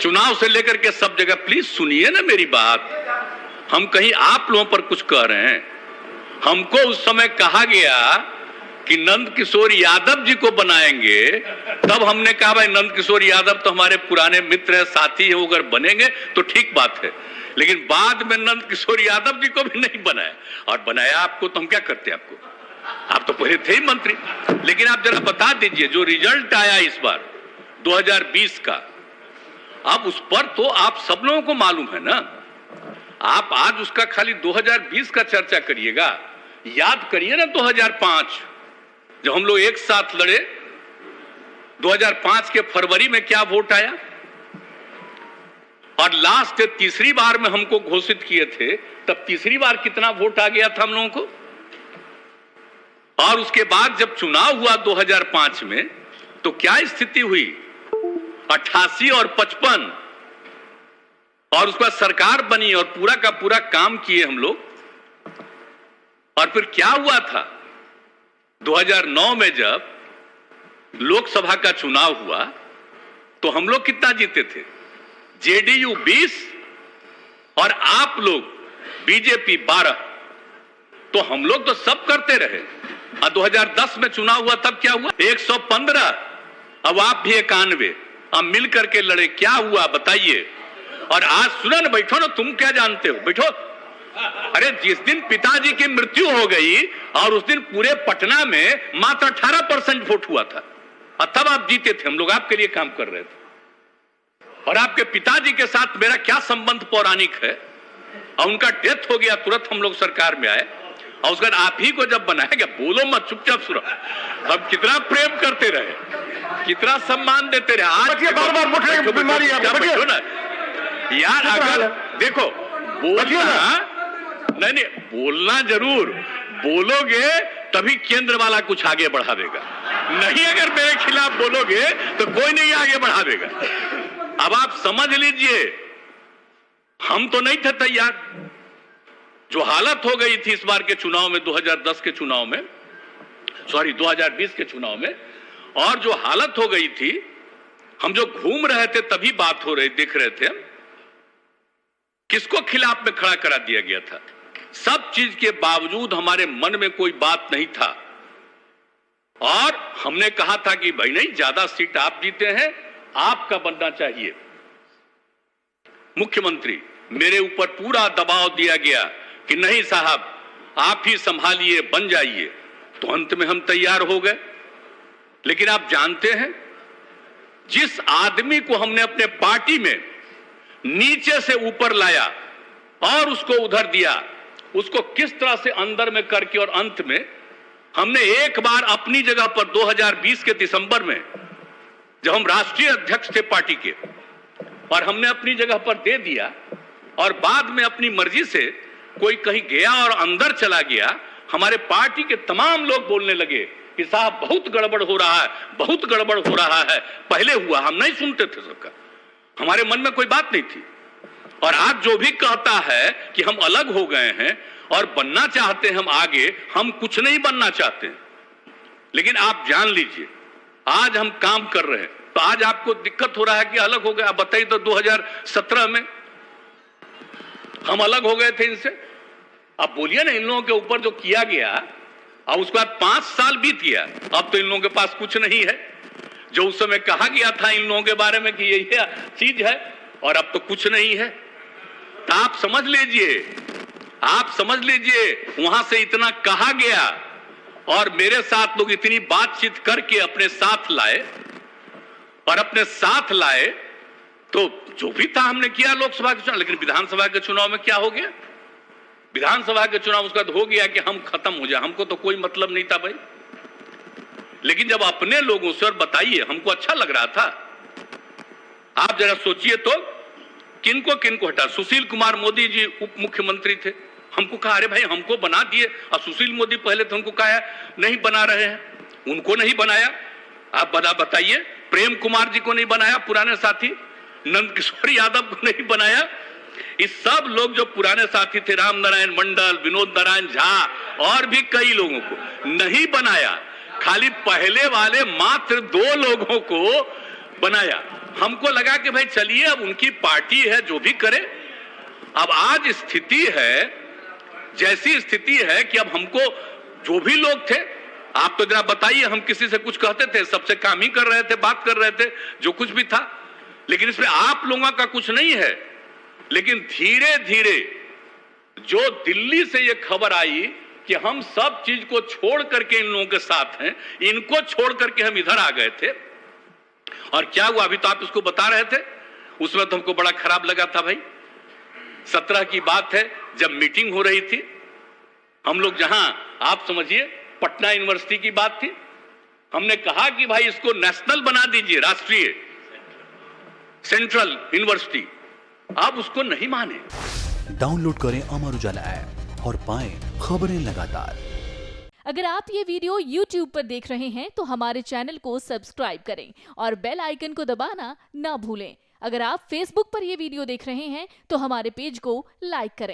चुनाव से लेकर के सब जगह, प्लीज सुनिए ना मेरी बात। हम कहीं आप लोगों पर कुछ कह रहे हैं? हमको उस समय कहा गया कि नंद किशोर यादव जी को बनाएंगे, तब हमने कहा भाई नंद किशोर यादव तो हमारे पुराने मित्र है, साथी है, वो अगर बनेंगे तो ठीक बात है। लेकिन बाद में नंद किशोर यादव जी को भी नहीं बनाया, और बनाया आपको तो हम क्या करते आपको? आप तो पहले थे ही मंत्री। लेकिन आप जरा बता दीजिए, जो रिजल्ट आया इस बार 2020 का, अब उस पर तो आप सब लोगों को मालूम है ना। आप आज उसका खाली 2020 का चर्चा करिएगा, याद करिए ना 2005 जब हम लोग एक साथ लड़े, 2005 के फरवरी में क्या वोट आया, और लास्ट तीसरी बार में हमको घोषित किए थे, तब तीसरी बार कितना वोट आ गया था हम लोगों को। और उसके बाद जब चुनाव हुआ 2005 में, तो क्या स्थिति हुई, 88 और 55, और उसके बाद सरकार बनी और पूरा का पूरा काम किए हम लोग। और फिर क्या हुआ था 2009 में जब लोकसभा का चुनाव हुआ, तो हम लोग कितना जीते थे? जेडीयू 20 और आप लोग बीजेपी 12। तो हम लोग तो सब करते रहे। और 2010 में चुनाव हुआ, तब क्या हुआ? 115, अब आप भी 91, अब मिल करके लड़े, क्या हुआ बताइए। और आज सुना ना, बैठो ना, तुम क्या जानते हो, बैठो। अरे जिस दिन पिताजी की मृत्यु हो गई, और उस दिन पूरे पटना में मात्र 18% वोट हुआ था, और तब आप जीते थे। हम लोग आपके लिए काम कर रहे थे। और आपके पिताजी के साथ मेरा क्या संबंध पौराणिक है, और उनका डेथ हो गया, तुरंत हम लोग सरकार में आए, और उसके बाद आप ही को जब बनाया गया, बोलो मत, चुपचाप सुनो। हम कितना प्रेम करते रहे, कितना सम्मान देते रहे। आज बार-बार बीमारी ना यार, अगर देखो बोलना, नहीं बोलना जरूर बोलोगे तभी केंद्र वाला कुछ आगे बढ़ा देगा, नहीं अगर मेरे खिलाफ बोलोगे तो कोई नहीं आगे बढ़ा देगा। अब आप समझ लीजिए, हम तो नहीं थे तैयार। जो हालत हो गई थी इस बार के चुनाव में, 2010 के चुनाव में, सॉरी 2020 के चुनाव में, और जो हालत हो गई थी, हम जो घूम रहे थे तभी बात हो रही, दिख रहे थे, किसको खिलाफ में खड़ा करा दिया गया था। सब चीज के बावजूद हमारे मन में कोई बात नहीं था, और हमने कहा था कि भाई नहीं, ज्यादा सीट आप जीते हैं, आपका बनना चाहिए मुख्यमंत्री। मेरे ऊपर पूरा दबाव दिया गया कि नहीं साहब, आप ही संभालिए, बन जाइए। तो अंत में हम तैयार हो गए। लेकिन आप जानते हैं, जिस आदमी को हमने अपने पार्टी में नीचे से ऊपर लाया और उसको उधर दिया, उसको किस तरह से अंदर में करके, और अंत में हमने एक बार अपनी जगह पर 2020 के दिसंबर में, जब हम राष्ट्रीय अध्यक्ष थे पार्टी के, और हमने अपनी जगह पर दे दिया, और बाद में अपनी मर्जी से कोई कहीं गया और अंदर चला गया, हमारे पार्टी के तमाम लोग बोलने लगे कि साहब बहुत गड़बड़ हो रहा है, बहुत गड़बड़ हो रहा है। पहले हुआ, हम नहीं सुनते थे सबका, हमारे मन में कोई बात नहीं थी। और आज जो भी कहता है कि हम अलग हो गए हैं और बनना चाहते हैं हम आगे, हम कुछ नहीं बनना चाहते। लेकिन आप जान लीजिए, आज हम काम कर रहे हैं। तो आज आपको दिक्कत हो रहा है कि अलग हो गए। आप बताइए तो 2017 में हम अलग हो गए थे इनसे। अब बोलिए ना, इन लोगों के ऊपर जो किया गया, और उसके बाद 5 साल बीत गया, अब तो इन लोगों के पास कुछ नहीं है। जो उस समय कहा गया था इन लोगों के बारे में कि यही चीज है, और अब तो कुछ नहीं है। तो आप समझ लीजिए, आप समझ लीजिए, वहां से इतना कहा गया, और मेरे साथ लोग इतनी बातचीत करके अपने साथ लाए, और अपने साथ लाए, तो जो भी था हमने किया लोकसभा के चुनाव। लेकिन विधानसभा के चुनाव में क्या हो गया? विधानसभा के चुनाव उसका हो गया कि हम खत्म हो जाए, हमको तो कोई मतलब नहीं था भाई। लेकिन जब अपने लोगों से, और बताइए, हमको अच्छा लग रहा था। आप जरा सोचिए तो, किनको किनको हटा। सुशील कुमार मोदी जी उप मुख्यमंत्री थे, हमको कहा अरे भाई हमको बना दिए, और सुशील मोदी पहले थे, उनको कहा नहीं बना रहे हैं, उनको नहीं बनाया। आप बताइए, प्रेम कुमार जी को नहीं बनाया, पुराने साथी, नंद किशोर यादव को नहीं बनाया। इस सब लोग जो पुराने साथी थे, राम नारायण मंडल, विनोद नारायण झा, और भी कई लोगों को नहीं बनाया। खाली पहले वाले मात्र 2 लोगों को बनाया। हमको लगा कि भाई चलिए अब उनकी पार्टी है, जो भी करे। अब आज स्थिति है, जैसी स्थिति है कि अब हमको जो भी लोग थे, आप तो जरा बताइए, हम किसी से कुछ कहते थे? सबसे काम ही कर रहे थे, बात कर रहे थे, जो कुछ भी था। लेकिन इसमें आप लोगों का कुछ नहीं है। लेकिन धीरे धीरे जो दिल्ली से ये खबर आई कि हम सब चीज को छोड़ करके इन लोगों के साथ हैं, इनको छोड़ करके हम इधर आ गए थे। और क्या हुआ, अभी तो आप इसको बता रहे थे, उसमें तो हमको बड़ा खराब लगा था भाई। 17 की बात है, जब मीटिंग हो रही थी, हम लोग जहां, आप समझिए, पटना यूनिवर्सिटी की बात थी, हमने कहा कि भाई इसको नेशनल बना दीजिए, राष्ट्रीय, सेंट्रल यूनिवर्सिटी। आप उसको नहीं माने। डाउनलोड करें अमर उजाला ऐप और पाएं खबरें लगातार। अगर आप ये वीडियो YouTube पर देख रहे हैं तो हमारे चैनल को सब्सक्राइब करें और बेल आइकन को दबाना ना भूलें। अगर आप Facebook पर ये वीडियो देख रहे हैं तो हमारे पेज को लाइक करें।